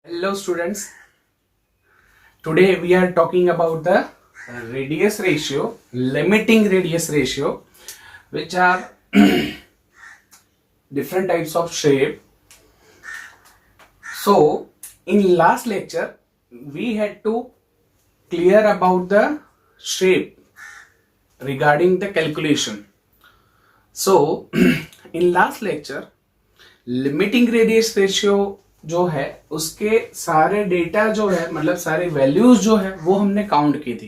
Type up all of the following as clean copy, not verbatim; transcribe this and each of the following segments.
Hello students, today we are talking about the radius ratio, limiting radius ratio, which are different types of shape. So in last lecture we had to clear about the shape regarding the calculation. So in last lecture limiting radius ratio जो है उसके सारे data जो है मतलब सारे values जो है वो हमने काउंट की थी,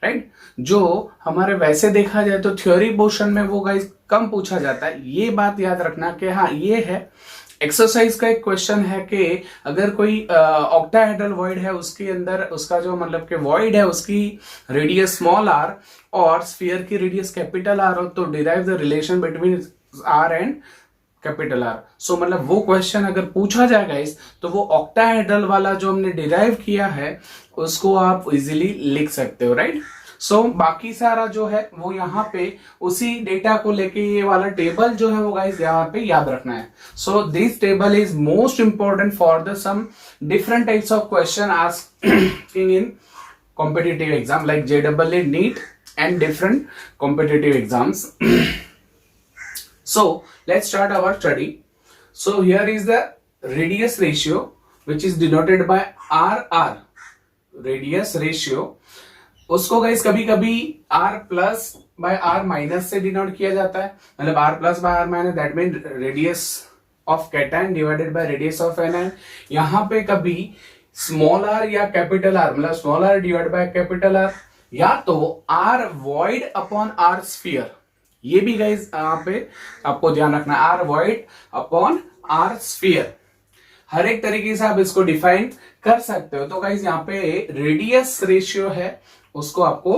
राइट। जो हमारे वैसे देखा जाए तो थ्योरी पोर्शन में वो गाइस कम पूछा जाता है। ये बात याद रखना कि हाँ ये है एक्सरसाइज का एक क्वेश्चन है कि अगर कोई ऑक्टाहेड्रल वॉइड है उसके अंदर उसका जो मतलब कि वॉइड है उसकी रेडियस स्मॉल आर और स्फीयर की रेडियस कैपिटल आर हो तो derive the relation between R and capital R. So मतलब वो क्वेश्चन अगर पूछा जाएगा इस तो वो ऑक्टाहेड्रल वाला जो हमने डिराइव किया है उसको आप इजीली लिख सकते हो, राइट। सो बाकी सारा जो है वो यहाँ पे उसी डेटा को लेके ये वाला टेबल जो है वो गाइस यहाँ पे याद रखना है। So this table is most important for the some different types of question asking in competitive exam like JEE NEET and different competitive exams. So let's start our study. So here is the radius ratio which is denoted by RR. Radius ratio उसको guys कभी कभी R plus by R minus से denote किया जाता है, मतलब R plus by R minus that mean radius of cation divided by radius of anion. यहाँ पे कभी स्मॉल r या कैपिटल R मतलब small r divided by capital R या तो R void upon R sphere. ये भी गाइज यहाँ पे आपको ध्यान रखना है, R void upon R sphere. हर एक तरीके से आप इसको डिफाइन कर सकते हो। तो गाइज यहाँ पे रेडियस रेशियो है उसको आपको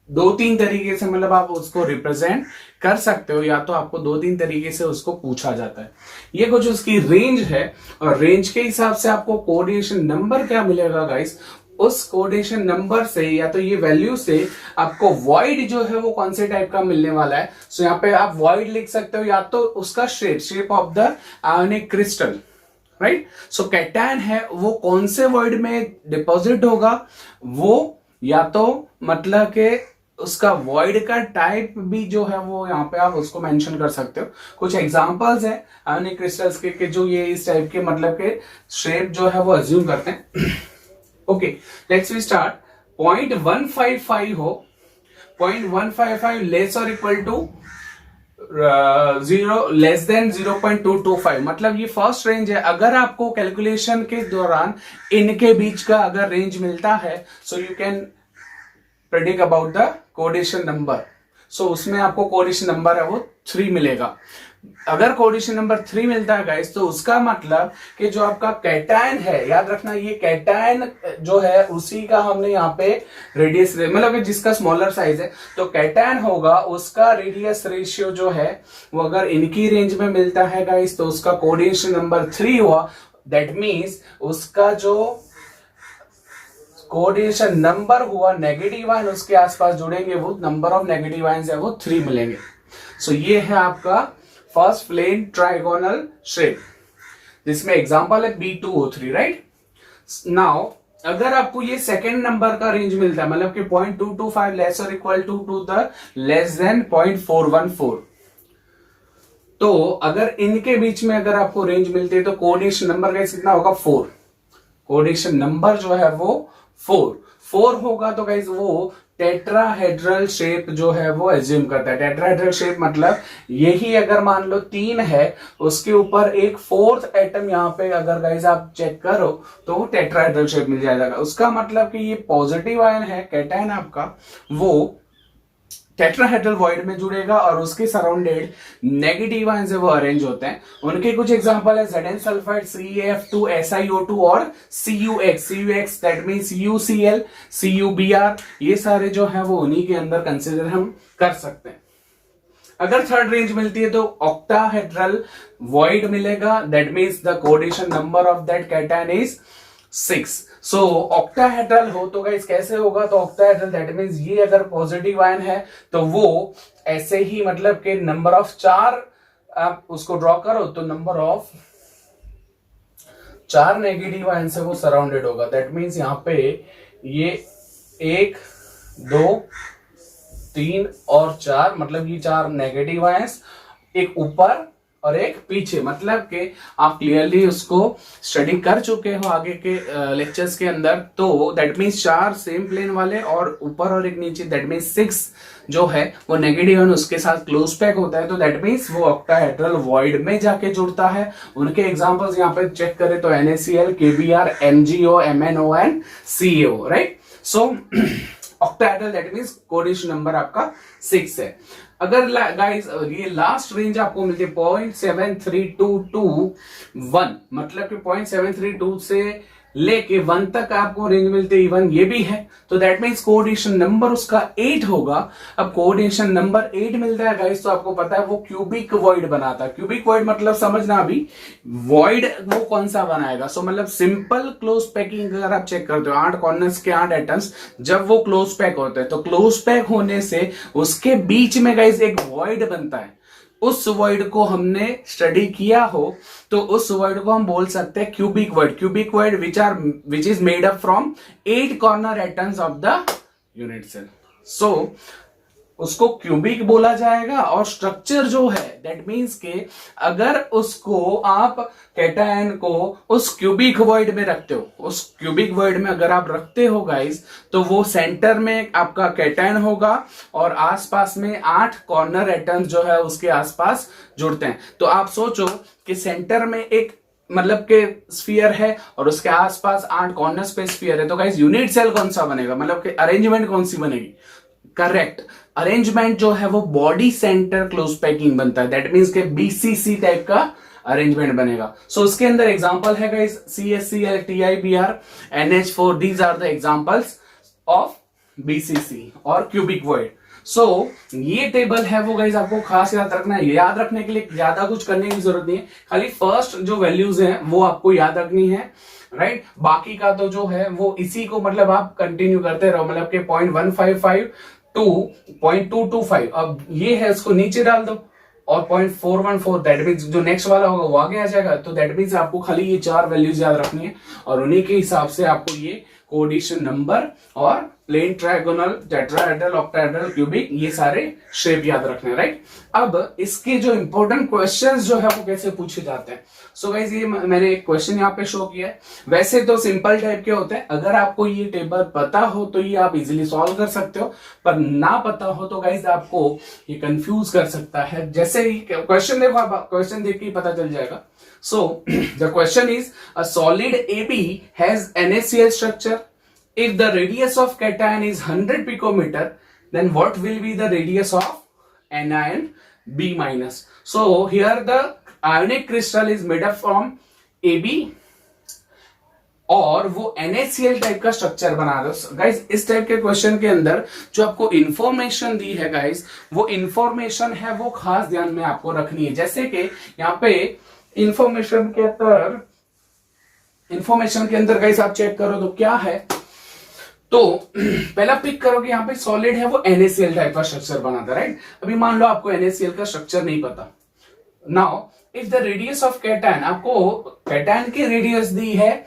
दो तीन तरीके से मतलब आप उसको रिप्रेजेंट कर सकते हो, या तो आपको दो तीन तरीके से उसको पूछा जाता है। ये कुछ उसकी रेंज है और रेंज के हिसाब से आपको कोऑर्डिनेशन नंबर क्या मिलेगा गाइज, उस कोऑर्डिनेशन नंबर से या तो ये वैल्यू से आपको वॉइड जो है वो कौन से टाइप का मिलने वाला है। सो यहाँ पे आप वॉइड लिख सकते हो या तो उसका shape of the ionic crystal, right. So cation है वो कौन से वॉइड में डिपॉजिट होगा वो, या तो मतलब के उसका वॉइड का टाइप भी जो है वो यहाँ पे आप उसको मेंशन कर सकते हो। कुछ एग्जांपल्स है आयोनिक क्रिस्टल्स के जो ये इस टाइप के मतलब के शेप जो है वो अज्यूम करते हैं। Okay let's we start. 0.155 हो, 0.155 लेस और इक्वल टू 0 लेस देन 0.225 मतलब ये फर्स्ट रेंज है। अगर आपको कैलकुलेशन के दौरान इनके बीच का अगर रेंज मिलता है so you can predict about the coordination number. So उसमें आपको कोऑर्डिनेशन नंबर है वो 3 मिलेगा। अगर कोऑर्डिनेशन नंबर 3 मिलता है गाइस तो उसका मतलब कि जो आपका कैटायन है, याद रखना ये कैटायन जो है उसी का हमने यहाँ पे रेडियस मतलब जिसका स्मॉलर साइज है तो कैटायन होगा उसका रेडियस रेशियो जो है वो अगर इनकी रेंज में मिलता है गाइस तो उसका कोऑर्डिनेशन नंबर 3 हुआ। दैट मीन्स उसका जो कोऑर्डिनेशन नंबर हुआ नेगेटिव आयन उसके आसपास जुड़ेंगे वो नंबर ऑफ नेगेटिव आयन्स है वो 3 मिलेंगे। सो ये है आपका फर्स्ट प्लेन ट्राइगोनल शेप जिसमें एग्जांपल है B2O3, राइट। नाउ अगर आपको ये सेकेंड नंबर का रेंज मिलता है मतलब कि 0.225 लेस और equal to the less than 0.414 तो अगर इनके बीच में अगर आपको रेंज मिलती है तो कोऑर्डिनेशन नंबर का कितना होगा 4। कोऑर्डिनेशन नंबर जो है वो 4 होगा तो गाइज वो टेट्राहेड्रल शेप जो है वो एज्यूम करता है। टेट्राहेड्रल शेप मतलब यही अगर मान लो 3 है उसके ऊपर एक 4th एटम यहाँ पे अगर गाइज आप चेक करो तो वो टेट्राहेड्रल शेप मिल जाएगा। उसका मतलब कि ये पॉजिटिव आयन है कैटायन आपका वो टेट्राहेड्रल वॉइड में जुड़ेगा और उसके सराउंडेड नेगेटिव आयन से वो अरेंज होते हैं। उनके कुछ एग्जांपल है Zn सल्फाइड, CaF2, SiO2 और CuX that means UCl, CuBr ये सारे जो है वो उन्हीं के अंदर कंसीडर हम कर सकते हैं। अगर थर्ड रेंज मिलती है तो ऑक्टाहेड्रल वॉइड मिलेगा that means the coordination number of that cation is 6। So octahedral हो तो गाइस कैसे होगा, तो ऑक्टाहेड्रल दैट मींस ये अगर पॉजिटिव आयन है तो वो ऐसे ही मतलब के नंबर ऑफ 4 आप उसको ड्रॉ करो तो नंबर ऑफ 4 नेगेटिव आयन से वो सराउंडेड होगा। दैट मीन्स यहाँ पे ये 1 2 3 और 4, मतलब ये 4 नेगेटिव आयंस, एक ऊपर और एक पीछे, मतलब कि आप क्लियरली उसको स्टडी कर चुके हो आगे के लेक्चर्स के अंदर। तो दैट मीन्स 4 सेम प्लेन वाले और ऊपर और एक नीचे, दैट मीन्स 6 जो है वो नेगेटिव आयन उसके साथ क्लोज पैक होता है। तो दैट मीन्स वो ऑक्टाहेड्रल वॉइड में जाके जुड़ता है। उनके एग्जांपल्स यहाँ पे चेक करें तो NaCl, KBr, MgO, MnO, CO, right. So octahedral that means coordination number आपका 6 है। अगर गाइस ये लास्ट रेंज आपको मिलती है 0.7322 मतलब कि 0.732 से लेके 1 तक आपको रेंज मिलती है, इवन ये भी है। तो दैट मीन्स कोऑर्डिनेशन नंबर उसका 8 होगा। अब कोऑर्डिनेशन नंबर 8 मिलता है गाइस, तो आपको पता है वो क्यूबिक वॉइड बनाता है। क्यूबिक वॉइड मतलब समझना, अभी वॉइड वो कौन सा बनाएगा। सो मतलब सिंपल क्लोज पैकिंग अगर आप चेक करते हो, 8 कॉर्नर्स के 8 एटम्स जब वो क्लोज पैक होते हैं, तो क्लोज पैक होने से उसके बीच में गाइस एक वॉइड बनता है। उस वॉइड को हमने स्टडी किया हो तो उस वॉइड को हम बोल सकते हैं cubic void. Cubic void which is made up from 8 corner atoms of the unit cell. So उसको क्यूबिक बोला जाएगा। और स्ट्रक्चर जो है दैट मीन्स के अगर उसको आप कैटायन को उस क्यूबिक वॉइड में रखते हो, उस क्यूबिक वॉइड में अगर आप रखते हो गाइस, तो वो सेंटर में आपका कैटायन होगा और आसपास में 8 कॉर्नर एटम्स जो है उसके आसपास जुड़ते हैं। तो आप सोचो कि सेंटर में एक मतलब के स्फीयर है और उसके आसपास 8 कॉर्नर्स पे स्फीयर है, तो गाइस यूनिट सेल कौन सा बनेगा, मतलब कि अरेंजमेंट कौन सी बनेगी। करेक्ट, अरेंजमेंट जो है वो बॉडी सेंटर क्लोज पैकिंग बनता है। दैट मीन्स के BCC टाइप का अरेंजमेंट बनेगा। सो उसके अंदर एग्जांपल है guys CHCl, TiBr, NH4, these are the examples of BCC और क्यूबिक वॉइड। सो ये टेबल है वो गाइस आपको खास याद रखना है। याद रखने के लिए ज्यादा कुछ करने की जरूरत नहीं है, खाली फर्स्ट जो वैल्यूज हैं वो आपको याद रखनी है, राइट। बाकी का तो जो है वो इसी को मतलब आप कंटिन्यू करते रहो, मतलब कि 0.155 टू 0.225। अब ये है, इसको नीचे डाल दो और 0.414 दैट मीन्स जो नेक्स्ट वाला होगा वो आगे आ जाएगा। तो दैट मीन्स आपको खाली ये 4 वैल्यूज याद रखनी है और उन्हीं के हिसाब से आपको ये कोऑर्डिनेशन नंबर और plane, trigonal, tetrahedral, octahedral, cubic, ये सारे शेप याद रखने, राइट। अब इसके जो इंपॉर्टेंट क्वेश्चंस जो है वो कैसे पूछे जाते हैं। सो गाइस ये मैंने एक क्वेश्चन यहाँ पे शो किया है। वैसे तो सिंपल टाइप के होते हैं, अगर आपको ये टेबल पता हो तो ये आप इजीली सॉल्व कर सकते हो, पर ना पता हो तो गाइस आपको ये कंफ्यूज कर सकता है। जैसे ही क्वेश्चन देखो, आप क्वेश्चन देख के पता चल जाएगा। So the question is, a solid AB has NaCl structure. If the radius of cation is 100 picometer, then what will be the radius of anion B minus? So here the ionic crystal is made up from AB और वो NaCl type का structure बना दो। Guys इस type के question के अंदर जो आपको इंफॉर्मेशन दी है गाइस, वो इंफॉर्मेशन है वो खास ध्यान में आपको रखनी है। जैसे कि यहाँ पे इंफॉर्मेशन के अंदर गाइस आप चेक करो तो क्या है, तो पहला पिक करो कि यहाँ पे सॉलिड है वो NaCl टाइप का स्ट्रक्चर बनाता है, राइट। अभी मान लो आपको NaCl का स्ट्रक्चर नहीं पता। Now if the radius of cation, आपको कैटायन की रेडियस दी है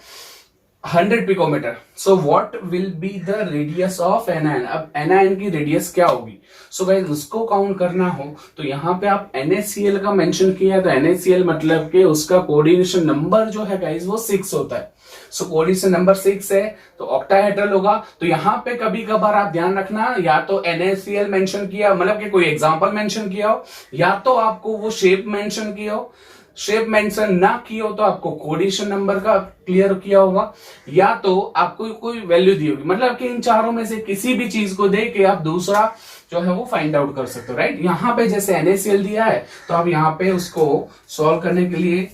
100 picometre, so what will be the radius of anion. अब एनायन की रेडियस क्या होगी। सो गाइस उसको काउंट करना हो तो यहाँ पे आप NaCl का मेंशन किया है, तो NaCl मतलब कि उसका कोऑर्डिनेशन नंबर जो है गाइस वो 6 होता है। सो कोऑर्डिनेशन नंबर 6 है तो ऑक्टाहेड्रल होगा। तो यहाँ पे कभी कभार आप ध्यान रखना, या तो NaCl मेंशन किया, मतलब कि कोई एग्जांपल मेंशन किया हो, या तो आपको वो शेप मेंशन किया हो। शेप मेंशन ना की हो तो आपको कोऑर्डिनेशन नंबर का क्लियर किया होगा, या तो आपको कोई वैल्यू दी होगी। मतलब कि इन चारों में से किसी भी चीज को दे के आप दूसरा जो है वो फाइंड आउट कर सकते हो, राइट। यहाँ पे जैसे NaCl दिया है तो आप यहाँ पे उसको सॉल्व करने के लिए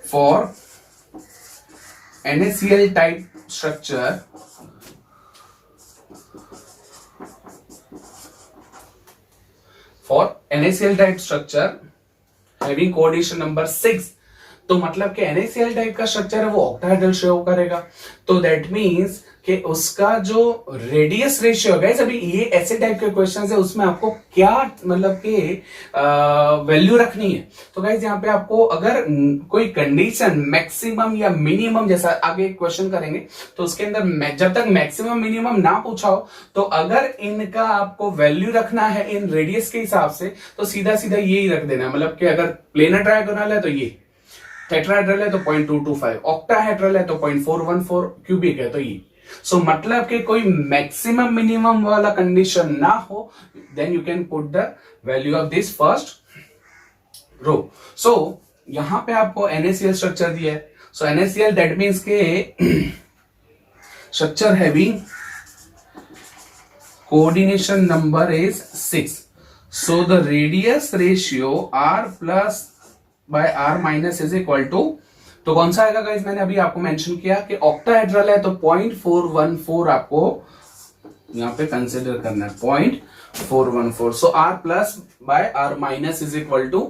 for NaCl type structure having coordination number 6, तो मतलब कि NaCl टाइप का स्ट्रक्चर है वो ऑक्टाहेड्रल शो करेगा। तो दैट मीन्स कि उसका जो रेडियस रेशियो है, अभी ये ऐसे टाइप के क्वेश्चन है उसमें आपको क्या मतलब कि वैल्यू रखनी है। तो गाइज यहाँ पे आपको अगर कोई कंडीशन मैक्सिमम या मिनिमम जैसा आगे क्वेश्चन करेंगे तो उसके अंदर जब तक मैक्सिमम मिनिमम ना पूछा हो तो अगर इनका आपको वैल्यू रखना है इन रेडियस के हिसाब से तो सीधा सीधा यही रख देना है। मतलब कि अगर प्लेनर ट्रायगोनल है तो ये, टेट्राहेड्रल है तो 0.225, ऑक्टाहेड्रल है तो 0.414, क्यूबिक है तो ये। सो मतलब कि कोई मैक्सिमम मिनिमम वाला कंडीशन ना हो, then you can put the value of this first row. So यहां पे आपको NaCl स्ट्रक्चर दिया है। सो NaCl दैट मीन्स के structure having coordination number is 6. So the radius ratio r plus by r minus is equal to, तो कौन सा आएगा गाइस, मैंने अभी आपको मेंशन किया कि ऑक्टाहेड्रल है तो 0.414 आपको यहां पे कंसीडर करना है, 0.414। So r plus by r minus is equal to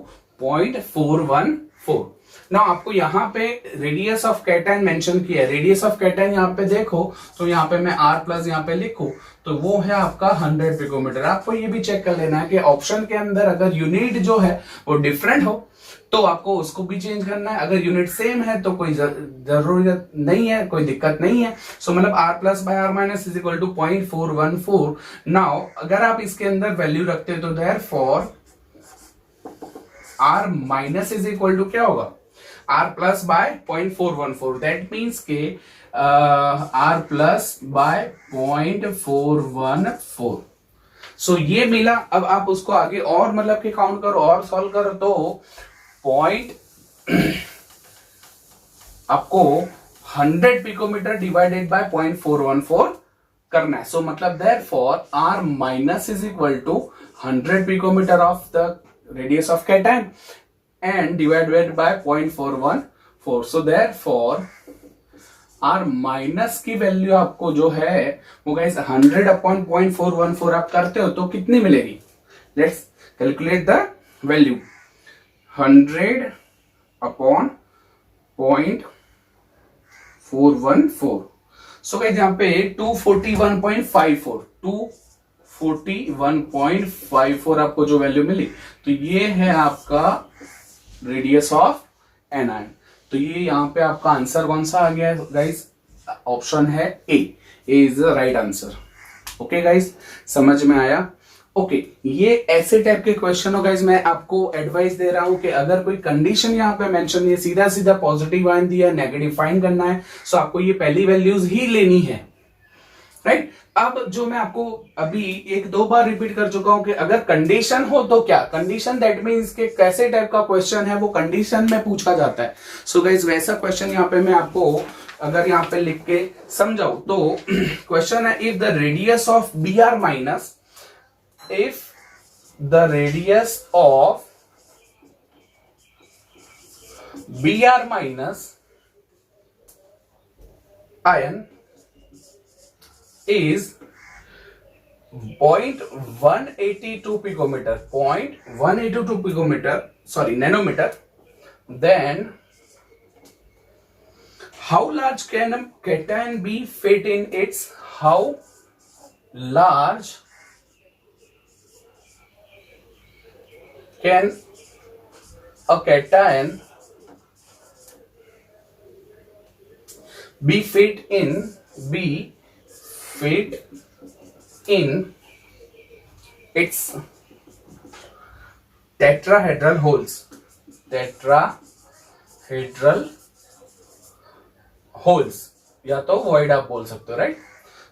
0.414। ना आपको यहाँ पे रेडियस ऑफ कैटायन मेंशन किया है। रेडियस ऑफ कैटायन यहाँ पे देखो तो यहाँ पे मैं r प्लस यहाँ पे लिखूं तो वो है आपका 100 पिकोमीटर। आपको ये भी चेक कर लेना है कि ऑप्शन के अंदर अगर यूनिट जो है वो डिफरेंट हो तो आपको उसको भी चेंज करना है, अगर यूनिट सेम है तो कोई जरूरत नहीं है, कोई दिक्कत नहीं है। सो मतलब r plus by r minus is equal to 0.414। Now अगर आप इसके अंदर वैल्यू रखते तो therefore r minus is equal to क्या होगा, r plus by 0.414। That means के r प्लस बाय 0.414। सो ये मिला। अब आप उसको आगे और मतलब कि काउंट करो और सॉल्व करो तो पॉइंट आपको 100 पिकोमीटर डिवाइडेड बाय 0.414 करना है। सो मतलब therefore r minus is equal to 100 picometer of the radius of cation and divided by 0.414। so therefore r minus की वैल्यू आपको जो है वो गाइस 100 अपॉन 0.414 आप करते हो तो कितनी मिलेगी, let's calculate the value. 100 upon 0.414। So guys यहाँ पे 241.54 आपको जो वैल्यू मिली तो ये है आपका रेडियस ऑफ एनायन। तो ये यहां पे आपका आंसर कौन सा आ गया है गाइस, ऑप्शन है A is the right answer. Okay guys, समझ में आया। ओके ये ऐसे टाइप के क्वेश्चन हो गाइस, मैं आपको एडवाइस दे रहा हूं कि अगर कोई कंडीशन यहाँ पे मेंशन है, सीधा सीधा पॉजिटिव मान दिया, नेगेटिव फाइंड करना है, सो आपको ये पहली वैल्यूज ही लेनी है, राइट। अब जो मैं आपको अभी एक दो बार रिपीट कर चुका हूं कि अगर कंडीशन हो तो क्या, कंडीशन दैट मीन्स के कैसे टाइप का क्वेश्चन है वो कंडीशन में पूछा जाता है। सो गाइस वैसा क्वेश्चन यहाँ पे मैं आपको अगर यहाँ पे लिख के समझाऊं तो क्वेश्चन है if the radius of Br minus, if the radius of Br minus ion is 0.182 picometer, 0.182 picometer, sorry, nanometer, then how large can a cation be fit in its, how large can a cation be fit in its tetrahedral holes, या तो void आप बोल सकते हो, right.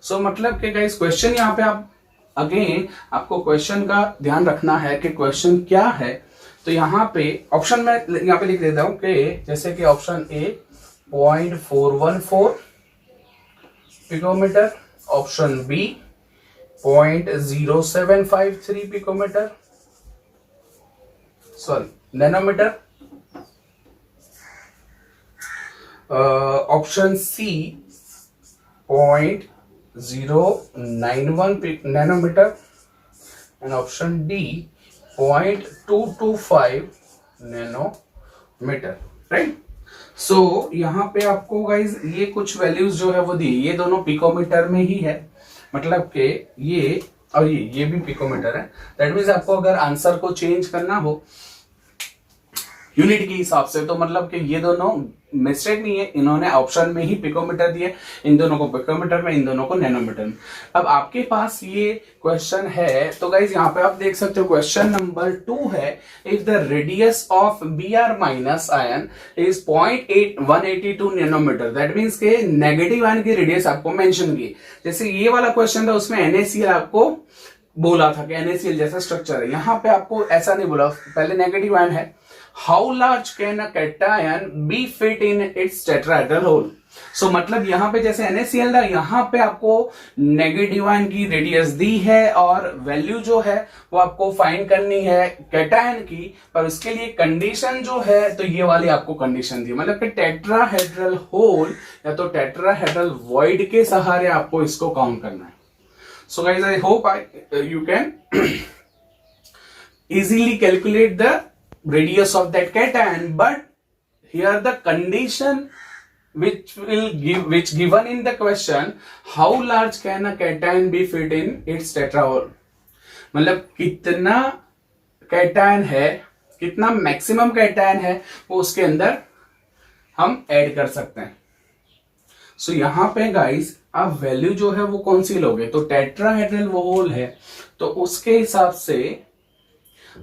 सो मतलब कि guys question यहाँ पे आप अगेन आपको क्वेश्चन का ध्यान रखना है कि क्वेश्चन क्या है। तो यहाँ पे ऑप्शन में यहाँ पे लिख देता हूं कि जैसे कि option A 0.414 picometre, option B 0.0753 picometre, sorry nanometre, option C 0.091 nanometre and option D 0.225 nanometre, right. So यहाँ पे आपको गाइज ये कुछ वैल्यूज जो है वो दी, ये दोनों पिकोमीटर में ही है, मतलब कि ये और ये भी पिकोमीटर है। दैट मीन्स आपको अगर आंसर को चेंज करना हो यूनिट के हिसाब से, तो मतलब कि ये दोनों मिस्टेक नहीं है, इन्होंने ऑप्शन में ही पिकोमीटर दिए, इन दोनों को पिकोमीटर में, इन दोनों को नैनोमीटर में। अब आपके पास ये क्वेश्चन है, तो गाइज यहाँ पे आप देख सकते हो क्वेश्चन नंबर 2 है, if the radius of Br minus ion is 0.182 nanometer, that means के नेगेटिव आयन की रेडियस आपको मेंशन की। जैसे ये वाला क्वेश्चन था उसमें NaCl आपको बोला था कि NaCl जैसा स्ट्रक्चर है, यहाँ पे आपको ऐसा नहीं बोला, पहले नेगेटिव आयन है। How large can a cation be fit in its tetrahedral hole. So मतलब यहाँ पे जैसे NaCl था, यहाँ पे आपको नेगेटिव आयन की रेडियस दी है और वैल्यू जो है वो आपको फाइंड करनी है कैटायन की, पर उसके लिए कंडीशन जो है तो ये वाली आपको कंडीशन दी, मतलब कि टेट्राहेड्रल होल या तो टेट्राहेड्रल वॉइड के सहारे आपको इसको काउंट करना है। So guys, I hope you can easily calculate the radius of that cation, but here the condition which given in the question, how large can a cation be fit in its tetrahedral, मतलब कितना cation है, कितना maximum cation है वो उसके अंदर हम add कर सकते हैं। सो यहाँ पे गाइस आप वैल्यू जो है वो कौन सी लोगे, तो टेट्राहेड्रल होल है तो उसके हिसाब से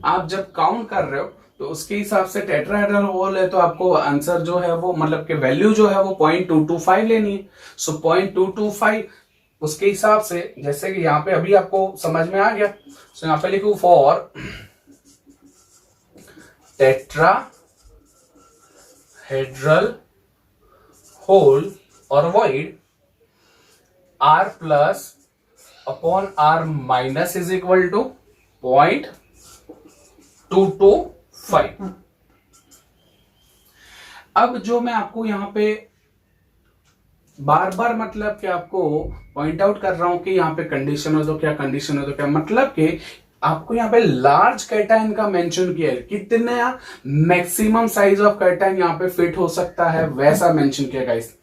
आप जब काउंट कर रहे हो तो उसके हिसाब से टेट्राहेड्रल होल है तो आपको आंसर जो है वो मतलब कि वैल्यू जो है वो 0.225 लेनी है। सो 0.225 उसके हिसाब से, जैसे कि यहाँ पे अभी आपको समझ में आ गया, सो यहाँ पे लिखू फॉर टेट्राहेड्रल होल और void R plus upon R minus is equal to 0.225। अब जो मैं आपको यहां पे बार बार मतलब कि आपको पॉइंट आउट कर रहा हूं कि यहां पे कंडीशन हो तो क्या, कंडीशन हो तो क्या, मतलब कि आपको यहाँ पे लार्ज कैटायन का मेंशन किया है, कितना मैक्सिमम साइज ऑफ कैटायन यहाँ पे फिट हो सकता है वैसा मेंशन किया गाइस।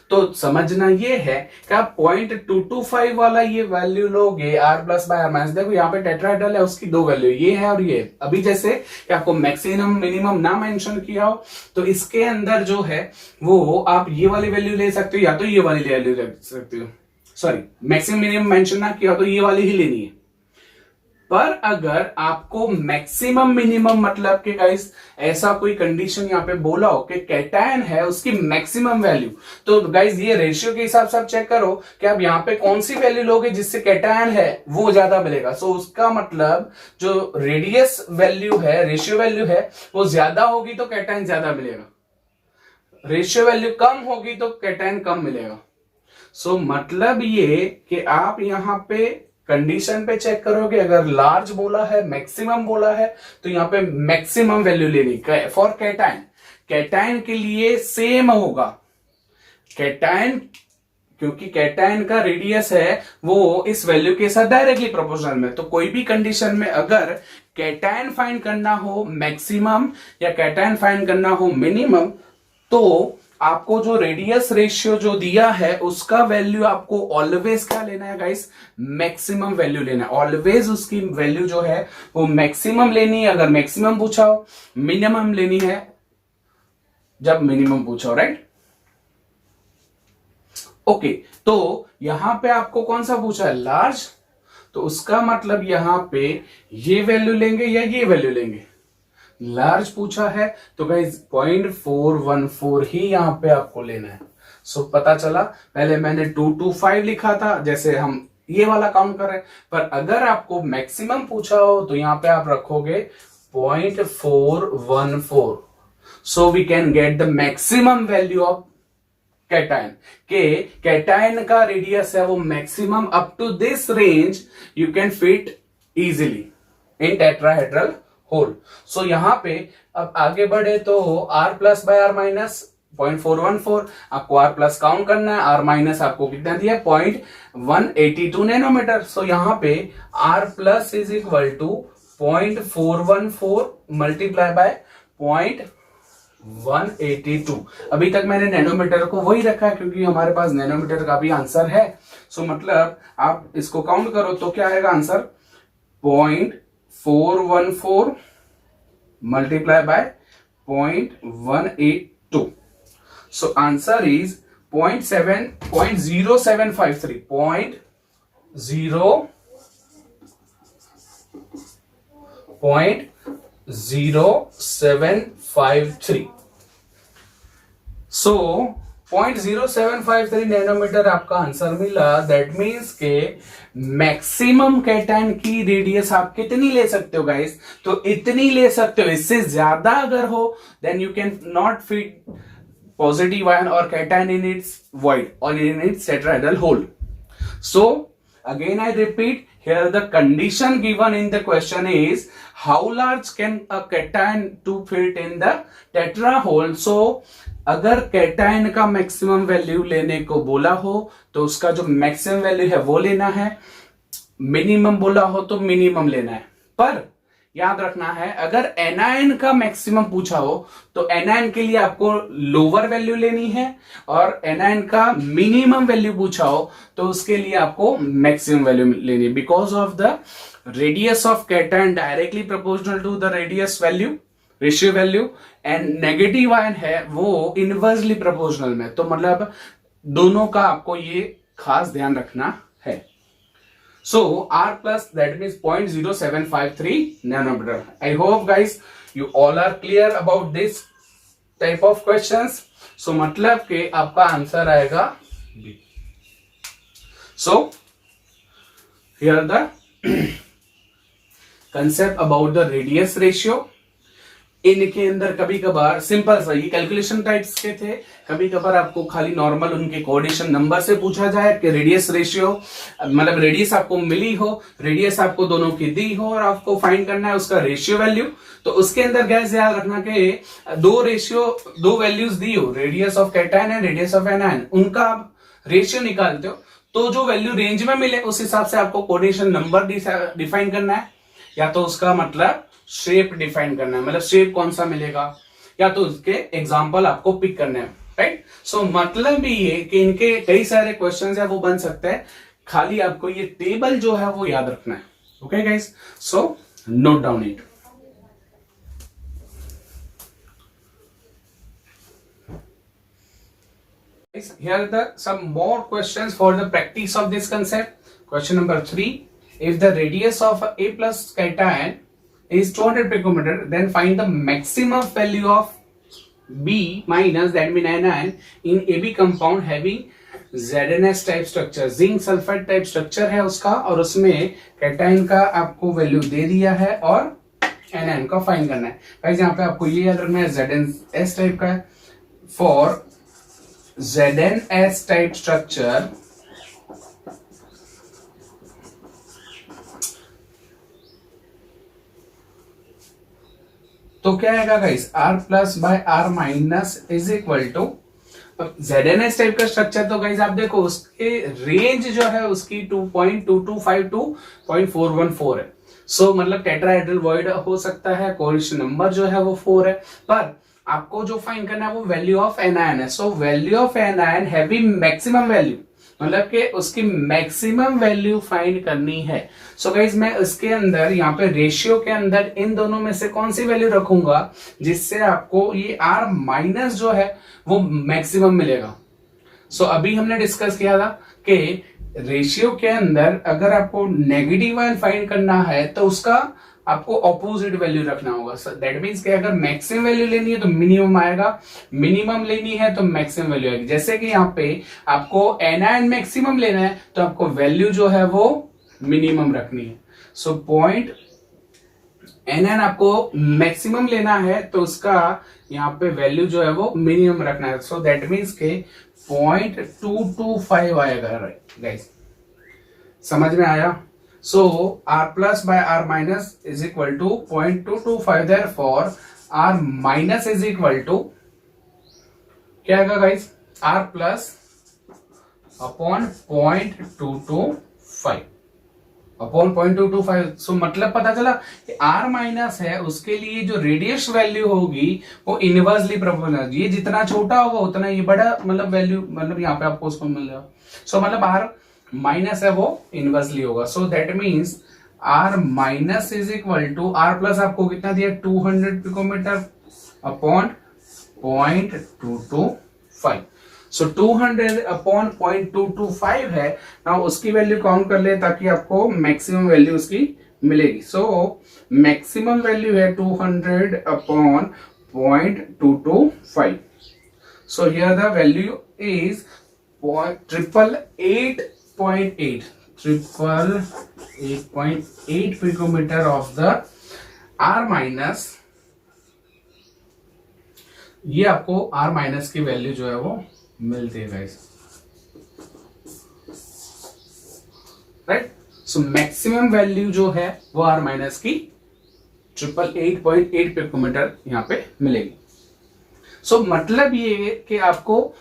तो समझना ये है कि आप 0.225 वाला ये वैल्यू लोगे R plus by R minus, देखो यहाँ पे टेट्राहेड्रल है उसकी दो वैल्यू ये है और ये, अभी जैसे कि आपको मैक्सिमम मिनिमम ना मेंशन किया हो तो इसके अंदर जो है वो आप ये वाली वैल्यू ले सकते हो या तो ये वाली वैल्यू ले सकते हो, सॉरी मैक्सिमम मिनिमम मेंशन ना किया हो तो ये वाली ही लेनी है। पर अगर आपको मैक्सिमम मिनिमम मतलब कि गाइस ऐसा कोई कंडीशन यहाँ पे बोला हो कि कैटायन है उसकी मैक्सिमम वैल्यू, तो गाइस ये रेशियो के हिसाब से आप चेक करो कि आप यहाँ पे कौन सी वैल्यू लोगे जिससे कैटायन है वो ज्यादा मिलेगा। सो उसका मतलब जो रेडियस वैल्यू है, रेशियो वैल्यू है वो ज्यादा होगी तो कैटायन ज्यादा मिलेगा, रेशियो वैल्यू कम होगी तो कैटायन कम मिलेगा। सो मतलब ये कि आप यहाँ पे कंडीशन पे चेक करोगे, अगर लार्ज बोला है मैक्सिमम बोला है तो यहाँ पे मैक्सिमम वैल्यू लेनी फॉर कैटायन। कैटायन के लिए सेम होगा, कैटायन क्योंकि कैटायन का रेडियस है वो इस वैल्यू के साथ डायरेक्टली प्रोपोर्शनल में, तो कोई भी कंडीशन में अगर कैटायन फाइंड करना हो मैक्सिमम या कैटायन फाइंड करना हो मिनिमम, तो आपको जो रेडियस रेशियो जो दिया है उसका वैल्यू आपको ऑलवेज क्या लेना है गाइस, मैक्सिमम वैल्यू लेना है। ऑलवेज उसकी वैल्यू जो है वो मैक्सिमम लेनी है अगर मैक्सिमम पूछा हो, मिनिमम लेनी है जब मिनिमम पूछा हो, राइट। ओके, तो यहां पे आपको कौन सा पूछा है, लार्ज, तो उसका मतलब यहां पे ये वैल्यू लेंगे या ये वैल्यू लेंगे। लार्ज पूछा है तो गाइस 0.414 ही यहां पे आपको लेना है। सो पता चला, पहले मैंने 225 लिखा था जैसे हम ये वाला काउंट कर रहे हैं, पर अगर आपको मैक्सिमम पूछा हो तो यहां पे आप रखोगे 0.414। So we can get the maximum value of cation के कैटायन का रेडियस है वो maximum up to this range you can fit easily in tetrahedral hole. So यहां पे अब आगे बढ़े तो R plus by R minus 0.414, आपको R प्लस काउंट करना है, R माइनस आपको कितना दिया 0.182 नैनोमीटर। सो यहां पे R plus is equal to 0.414 multiply by 182। अभी तक मैंने नैनोमीटर को वही रखा है क्योंकि हमारे पास नैनोमीटर का भी आंसर है। सो मतलब आप इसको काउंट करो तो क्या आएगा answer, 0.414 multiply by 0.182। So answer is 0.0753 0.0753। So 0.0753 nanometer आपका आंसर मिला। दैट मीन्स के मैक्सिमम कैटायन की रेडियस आप कितनी ले सकते हो गाइस, तो इतनी ले सकते हो। इससे ज्यादा अगर हो then you can not fit positive ion और कैटायन इन इट्स वॉइड और in its tetrahedral hole. So again I repeat, here the condition given in the question is how large can a cation to fit in the tetra hole। So अगर cation का maximum value लेने को बोला हो तो उसका जो maximum value है वो लेना है, मिनिमम बोला हो तो मिनिमम लेना है। पर याद रखना है अगर एनायन का मैक्सिमम पूछा हो तो एनायन के लिए आपको लोअर वैल्यू लेनी है, और एनायन का मिनिमम वैल्यू पूछा हो तो उसके लिए आपको मैक्सिमम वैल्यू लेनी है, because of the radius of cation directly proportional to the radius value, ratio value, and negative ion है वो इनवर्सली प्रोपोर्शनल में। तो मतलब दोनों का आपको ये खास ध्यान रखना है। So R plus that means 0.0753 nanometer. I hope guys you all are clear about this type of questions. So मतलब कि आपका आंसर आएगा B. So here the concept about the radius ratio. इनके अंदर कभी कभार सिंपल सा ये कैलकुलेशन टाइप्स के थे, कभी कभार आपको खाली नॉर्मल उनके कोऑर्डिनेशन नंबर से पूछा जाए कि रेडियस रेशियो, मतलब रेडियस आपको मिली हो, रेडियस आपको दोनों की दी हो और आपको फाइंड करना है उसका रेशियो वैल्यू। तो उसके अंदर गैस याद रखना कि दो वैल्यूज दी हो, radius of cation and radius of anion, उनका आप रेशियो निकालते हो तो जो वैल्यू रेंज में मिले उस हिसाब से आपको कोऑर्डिनेशन नंबर डिफाइन करना है, या तो उसका मतलब शेप डिफाइन करना है, मतलब शेप कौन सा मिलेगा, या तो उसके एग्जांपल आपको पिक करने हैं, राइट। सो मतलब भी ये कि इनके कई सारे क्वेश्चंस है वो बन सकते हैं, खाली आपको ये टेबल जो है वो याद रखना है। Okay guys, so note down it. Here are some more questions for the practice of this concept. Question number 3. If the radius of A plus cation is 200 picometer, then find the maximum value of B minus, that means anion, in AB compound having ZnS type structure, zinc sulphide type structure है उसका, और उसमें cation का आपको value दे दिया है और anion का फाइंड करना है। गाइस यहाँ पे आपको ये याद रखना है ZnS टाइप का है। फॉर ZnS टाइप स्ट्रक्चर तो क्या आएगा guys, R plus by R minus is equal to ZnS type का स्ट्रक्चर। तो गाइस आप देखो उसके रेंज जो है उसकी 2.2252 to 0.414 है। सो मतलब टेट्राहेड्रल वॉइड हो सकता है, कोऑर्डिनेशन नंबर जो है वो 4 है, पर आपको जो फाइंड करना है वो वैल्यू ऑफ एनायन है। So value of anion having maximum value, मतलब कि उसकी मैक्सिमम वैल्यू फाइंड करनी है। सो गाइज मैं इसके अंदर यहाँ पे रेशियो के अंदर इन दोनों में से कौन सी वैल्यू रखूंगा जिससे आपको ये R माइनस जो है वो मैक्सिमम मिलेगा। सो अभी हमने डिस्कस किया था कि रेशियो के अंदर अगर आपको नेगेटिव आयन फाइंड करना है तो उसका आपको ऑपोजिट वैल्यू रखना होगा। दैट मीन्स कि अगर मैक्सिमम वैल्यू लेनी है तो मिनिमम आएगा, मिनिमम लेनी है तो मैक्सिमम वैल्यू आएगी। जैसे कि यहाँ पे आपको एनायन मैक्सिमम लेना है तो आपको वैल्यू जो है वो मिनिमम रखनी है। सो पॉइंट एनायन आपको मैक्सिमम लेना है तो उसका यहाँ पे वैल्यू जो है वो मिनिमम रखना है। सो दैट मीन्स के 0.225 आएगा गाइस, समझ में आया। So R plus by R minus is equal to 0.225, therefore R minus is equal to क्या आएगा guys, R plus upon 0.225। Upon 0.225। सो मतलब पता चला कि r माइनस है उसके लिए जो रेडियस वैल्यू होगी वो इनवर्सली प्रोपोर्शनल, ये जितना छोटा होगा उतना ये बड़ा मतलब वैल्यू, मतलब यहाँ पे आपको उसको मिलेगा। सो मतलब r माइनस है वो इनवर्सली होगा। So that means r minus is equal to r plus आपको कितना दिया 200 पिकोमीटर अपॉन 0.225। सो 200 अपॉन 0.225 है ना, उसकी वैल्यू काउंट कर ले ताकि आपको मैक्सिमम वैल्यू उसकी मिलेगी। सो मैक्सिमम वैल्यू है 200 upon 0.225। So here the value is 888.8 picometer of the r minus. ये आपको r माइनस की वैल्यू जो है वो मिलती है guys, right. So maximum value जो है वो r माइनस की 888.8 पिकोमीटर यहां पे मिलेगी। सो मतलब ये है कि आपको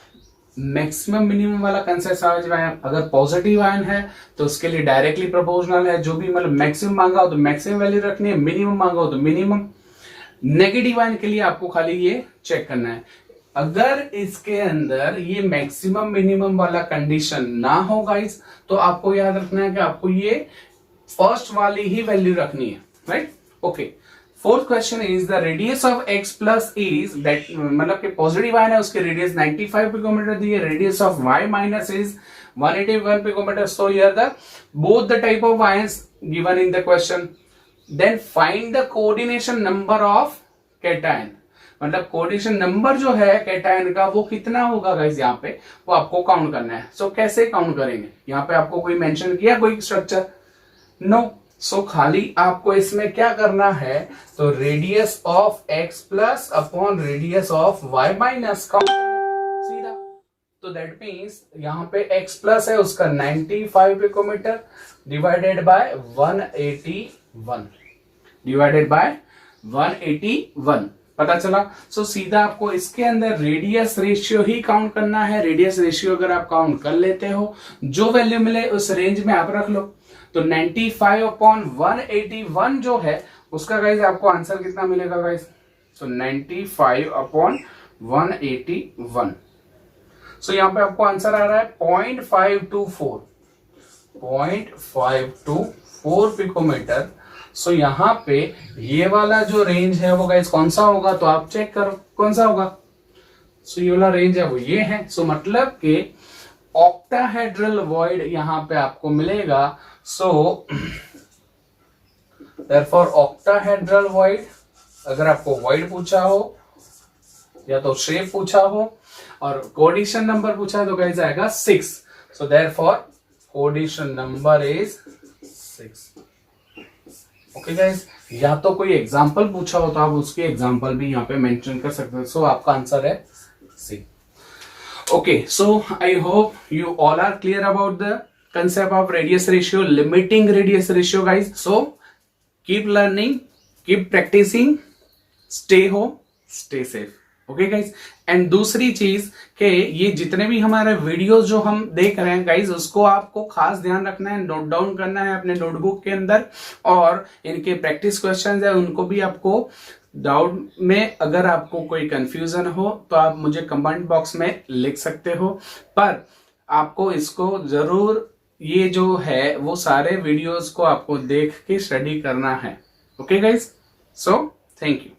मैक्सिमम मिनिमम वाला कंसेप्ट समझ में आया। अगर पॉजिटिव आयन है तो उसके लिए डायरेक्टली प्रोपोर्शनल है, जो भी मतलब मैक्सिमम मांगा हो तो मैक्सिमम वैल्यू रखनी है, मिनिमम मांगा हो तो मिनिमम। नेगेटिव आयन के लिए आपको खाली ये चेक करना है। अगर इसके अंदर ये मैक्सिमम मिनिमम वाला कंडीशन ना हो गाइस, तो आपको याद रखना है कि आपको ये फर्स्ट वाली ही वैल्यू रखनी है, right. Okay, fourth question is the radius of x plus is that, मतलब कि पॉजिटिव आयन है उसके रेडियस 95 पिकोमीटर दी है, radius of y minus is 181 picometer. So here the both the type of ions given in the question. Then find the coordination number of cation, मतलब coordination number जो है cation का वो कितना होगा गाइस, यहाँ पे वो आपको काउंट करना है। सो कैसे काउंट करेंगे, यहाँ पे आपको कोई मेंशन किया कोई स्ट्रक्चर? नो। सो खाली आपको इसमें क्या करना है, तो radius of x plus upon radius of y minus count सीधा। तो दैट मीन्स यहाँ पे x प्लस है उसका 95 picometer divided by 181 divided by 181, पता चला। सो सीधा आपको इसके अंदर रेडियस रेशियो ही काउंट करना है। रेडियस रेशियो अगर आप काउंट कर लेते हो, जो वैल्यू मिले उस रेंज में आप रख लो। तो 95 अपॉन 181 जो है उसका गाइज आपको आंसर कितना मिलेगा गाइज, तो 95 अपॉन 181। सो यहां पे आपको आंसर आ रहा है 0.524 पिकोमीटर। सो यहाँ पे ये वाला जो रेंज है वो गाइस कौन सा होगा, तो आप चेक करो कौन सा होगा। सो ये वाला रेंज है वो ये है। सो मतलब कि ऑक्टाहेड्रल वॉइड यहाँ पे आपको मिलेगा। सो देयरफॉर ऑक्टाहेड्रल वॉइड, अगर आपको वॉइड पूछा हो या तो शेप पूछा हो और कोऑर्डिनेशन नंबर पूछा है तो गाइस आएगा 6। So therefore coordination number is 6। Okay guys, या तो कोई एग्जांपल पूछा हो तो आप उसकी एग्जांपल भी यहाँ पे मेंशन कर सकते हो। सो आपका आंसर है C. Okay, so I hope you all are clear about the concept of radius ratio, limiting radius ratio guys. So keep learning, keep practicing, stay home, stay safe. Okay guys. And दूसरी चीज कि ये जितने भी हमारे videos जो हम देख रहे हैं गाइज, उसको आपको खास ध्यान रखना है, नोट डाउन करना है अपने नोटबुक के अंदर, और इनके प्रैक्टिस क्वेश्चंस है उनको भी आपको डाउट में, अगर आपको कोई कंफ्यूजन हो तो आप मुझे कमेंट बॉक्स में लिख सकते हो। पर आपको इसको जरूर, ये जो है वो सारे वीडियोस को आपको देख के स्टडी करना है। Okay guys, so thank you.